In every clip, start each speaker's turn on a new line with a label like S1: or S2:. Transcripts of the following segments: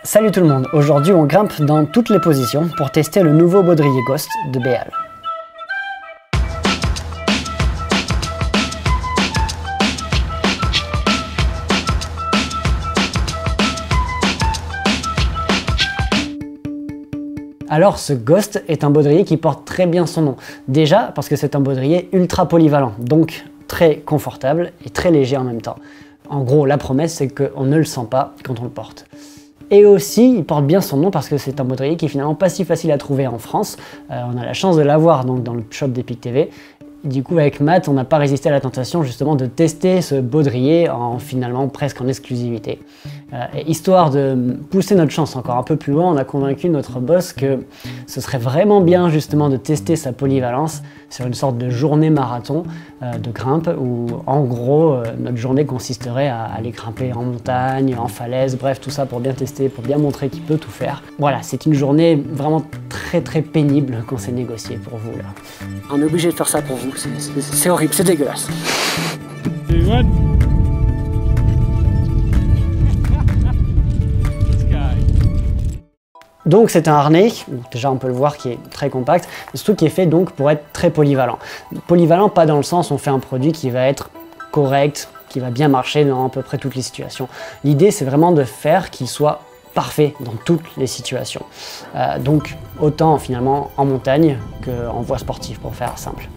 S1: Salut tout le monde, aujourd'hui on grimpe dans toutes les positions pour tester le nouveau baudrier Ghost de Béal. Alors ce Ghost est un baudrier qui porte très bien son nom. Déjà parce que c'est un baudrier ultra polyvalent, donc très confortable et très léger en même temps. En gros, la promesse c'est qu'on ne le sent pas quand on le porte. Et aussi, il porte bien son nom parce que c'est un baudrier qui est finalement pas si facile à trouver en France. On a la chance de l'avoir donc dans le shop d'Epic TV. Du coup, avec Matt, on n'a pas résisté à la tentation justement de tester ce baudrier finalement presque en exclusivité. Et histoire de pousser notre chance encore un peu plus loin, on a convaincu notre boss que ce serait vraiment bien justement de tester sa polyvalence sur une sorte de journée marathon de grimpe où en gros notre journée consisterait à aller grimper en montagne, en falaise, bref tout ça pour bien tester, pour bien montrer qu'il peut tout faire. Voilà, c'est une journée vraiment très pénible qu'on s'est négociée pour vous là. On est obligé de faire ça pour vous, c'est horrible, c'est dégueulasse. Donc c'est un harnais, déjà on peut le voir qui est très compact, surtout qui est fait donc pour être très polyvalent. Polyvalent pas dans le sens où on fait un produit qui va être correct, qui va bien marcher dans à peu près toutes les situations. L'idée c'est vraiment de faire qu'il soit parfait dans toutes les situations. Donc autant finalement en montagne qu'en voie sportive pour faire simple.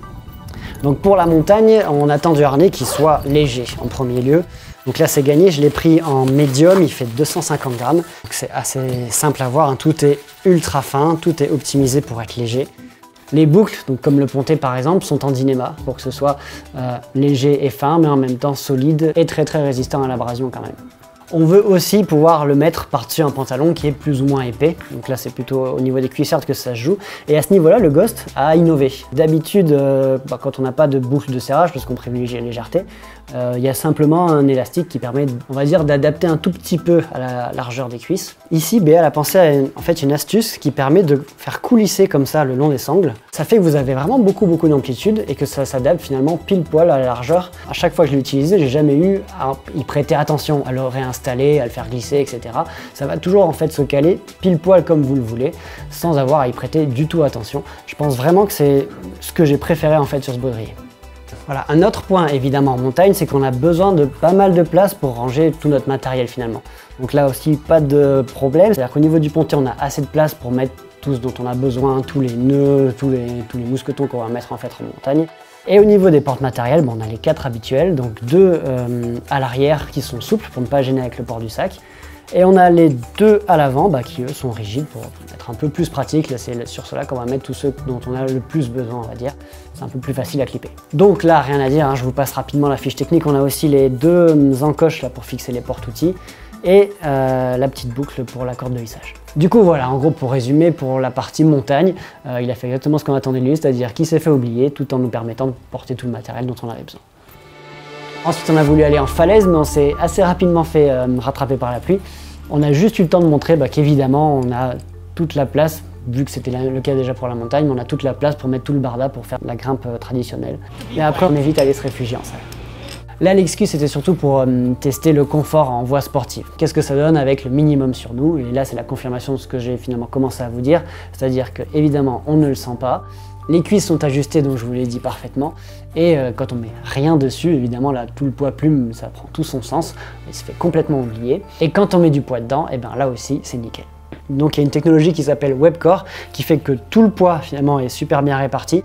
S1: Donc pour la montagne, on attend du harnais qui soit léger en premier lieu. Donc là c'est gagné, je l'ai pris en médium, il fait 250 grammes. C'est assez simple à voir, hein. Tout est ultra fin, tout est optimisé pour être léger. Les boucles, donc comme le ponté par exemple, sont en dynéma pour que ce soit léger et fin, mais en même temps solide et très résistant à l'abrasion quand même. On veut aussi pouvoir le mettre par-dessus un pantalon qui est plus ou moins épais. Donc là, c'est plutôt au niveau des cuissardes que ça se joue. Et à ce niveau-là, le Ghost a innové. D'habitude, quand on n'a pas de boucle de serrage, parce qu'on privilégie la légèreté, il y a simplement un élastique qui permet, on va dire, d'adapter un tout petit peu à la largeur des cuisses. Ici, Béal a pensé à une astuce qui permet de faire coulisser comme ça le long des sangles. Ça fait que vous avez vraiment beaucoup d'amplitude et que ça s'adapte finalement pile poil à la largeur. À chaque fois que je l'ai utilisé, j'ai jamais eu à y prêter attention, à le réinstaller, à le faire glisser, etc. Ça va toujours en fait se caler pile poil comme vous le voulez, sans avoir à y prêter du tout attention. Je pense vraiment que c'est ce que j'ai préféré en fait sur ce baudrier. Voilà, un autre point évidemment en montagne, c'est qu'on a besoin de pas mal de place pour ranger tout notre matériel finalement. Donc là aussi pas de problème, c'est-à-dire qu'au niveau du ponté on a assez de place pour mettre tout ce dont on a besoin, tous les nœuds, tous les mousquetons qu'on va mettre en fait en montagne. Et au niveau des porte-matériel, on a les 4 habituels, donc 2 à l'arrière qui sont souples pour ne pas gêner avec le port du sac. Et on a les 2 à l'avant qui eux sont rigides pour être un peu plus pratique. Là c'est sur cela qu'on va mettre tous ceux dont on a le plus besoin on va dire. C'est un peu plus facile à clipper. Donc là rien à dire, hein, je vous passe rapidement la fiche technique. On a aussi les 2 encoches là pour fixer les porte-outils et la petite boucle pour la corde de hissage. Du coup voilà, en gros pour résumer, pour la partie montagne, il a fait exactement ce qu'on attendait de lui, c'est-à-dire qu'il s'est fait oublier tout en nous permettant de porter tout le matériel dont on avait besoin. Ensuite on a voulu aller en falaise, mais on s'est assez rapidement fait rattraper par la pluie. On a juste eu le temps de montrer qu'évidemment on a toute la place, vu que c'était le cas déjà pour la montagne, mais on a toute la place pour mettre tout le barda pour faire la grimpe traditionnelle. Et après on évite d'aller se réfugier en salle. Là l'excuse c'était surtout pour tester le confort en voie sportive. Qu'est-ce que ça donne avec le minimum sur nous? Et là c'est la confirmation de ce que j'ai finalement commencé à vous dire, c'est-à-dire que évidemment on ne le sent pas. Les cuisses sont ajustées, donc je vous l'ai dit parfaitement. Et quand on met rien dessus, évidemment là tout le poids plume, ça prend tout son sens, il se fait complètement oublier. Et quand on met du poids dedans, et bien là aussi c'est nickel. Donc il y a une technologie qui s'appelle Webcore qui fait que tout le poids finalement est super bien réparti.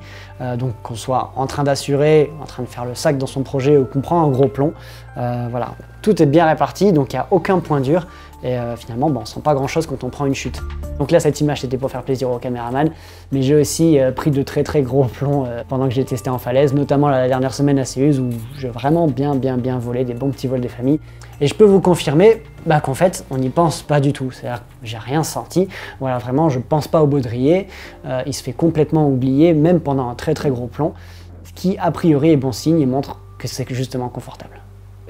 S1: Donc qu'on soit en train d'assurer, en train de faire le sac dans son projet ou qu'on prend un gros plomb, voilà, tout est bien réparti, donc il n'y a aucun point dur. Et finalement, on ne sent pas grand chose quand on prend une chute. Donc là, cette image, c'était pour faire plaisir au caméraman, mais j'ai aussi pris de très gros plombs pendant que j'ai testé en falaise, notamment la dernière semaine à Séuse où j'ai vraiment bien volé, des bons petits vols des familles. Et je peux vous confirmer qu'en fait, on n'y pense pas du tout. C'est-à-dire que j'ai rien senti. Voilà, vraiment, je pense pas au baudrier. Il se fait complètement oublier, même pendant un très gros plomb, ce qui a priori est bon signe et montre que c'est justement confortable.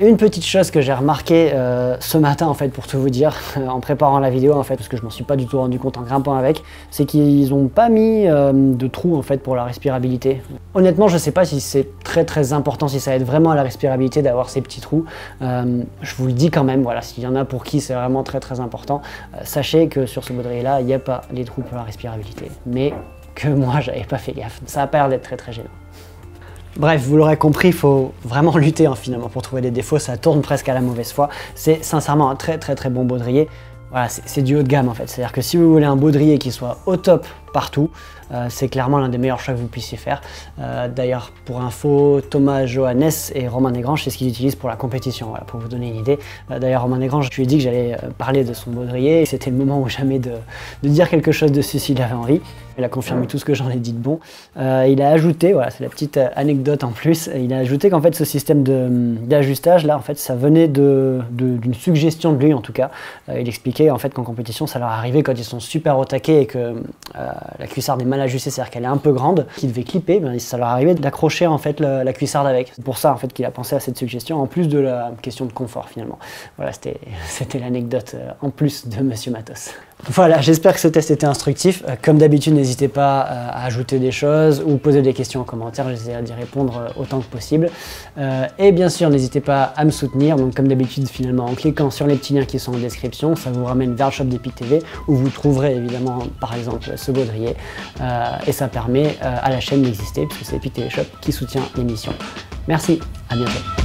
S1: Et une petite chose que j'ai remarqué ce matin en fait, pour tout vous dire, en préparant la vidéo en fait, parce que je m'en suis pas du tout rendu compte en grimpant avec, c'est qu'ils n'ont pas mis de trous en fait pour la respirabilité. Honnêtement, je sais pas si c'est très important, si ça aide vraiment à la respirabilité d'avoir ces petits trous. Je vous le dis quand même, voilà, s'il y en a pour qui c'est vraiment très important, sachez que sur ce baudrier là, il n'y a pas les trous pour la respirabilité. Mais que moi j'avais pas fait gaffe. Ça a pas l'air d'être très gênant. Bref, vous l'aurez compris, il faut vraiment lutter finalement pour trouver des défauts, ça tourne presque à la mauvaise foi. C'est sincèrement un très bon baudrier. Voilà, c'est du haut de gamme en fait. C'est-à-dire que si vous voulez un baudrier qui soit au top partout, c'est clairement l'un des meilleurs choix que vous puissiez faire. D'ailleurs, pour info, Thomas Johannes et Romain Desgranges, c'est ce qu'ils utilisent pour la compétition, voilà, pour vous donner une idée. D'ailleurs, Romain Desgranges, je lui ai dit que j'allais parler de son baudrier, et c'était le moment ou jamais de dire quelque chose dessus s'il avait envie. Il a confirmé tout ce que j'en ai dit de bon. Il a ajouté, voilà, c'est la petite anecdote en plus, il a ajouté qu'en fait ce système d'ajustage là, en fait, ça venait d'une suggestion de lui en tout cas. Il expliquait en fait qu'en compétition, ça leur arrivait quand ils sont super au taquet et que la cuissarde est mal ajustée, c'est-à-dire qu'elle est un peu grande, qu'ils devaient clipper, ben, ça leur arrivait d'accrocher en fait la cuissarde avec. C'est pour ça en fait qu'il a pensé à cette suggestion, en plus de la question de confort finalement. Voilà, c'était l'anecdote en plus de Monsieur Matos. Voilà, j'espère que ce test était instructif. Comme d'habitude, n'hésitez pas à ajouter des choses ou poser des questions en commentaire, j'essaierai d'y répondre autant que possible. Et bien sûr, n'hésitez pas à me soutenir, donc comme d'habitude, finalement, en cliquant sur les petits liens qui sont en description, ça vous ramène vers le shop d'Epic TV, où vous trouverez évidemment, par exemple, ce baudrier. Et ça permet à la chaîne d'exister, puisque c'est Epic TV Shop qui soutient l'émission. Merci, à bientôt.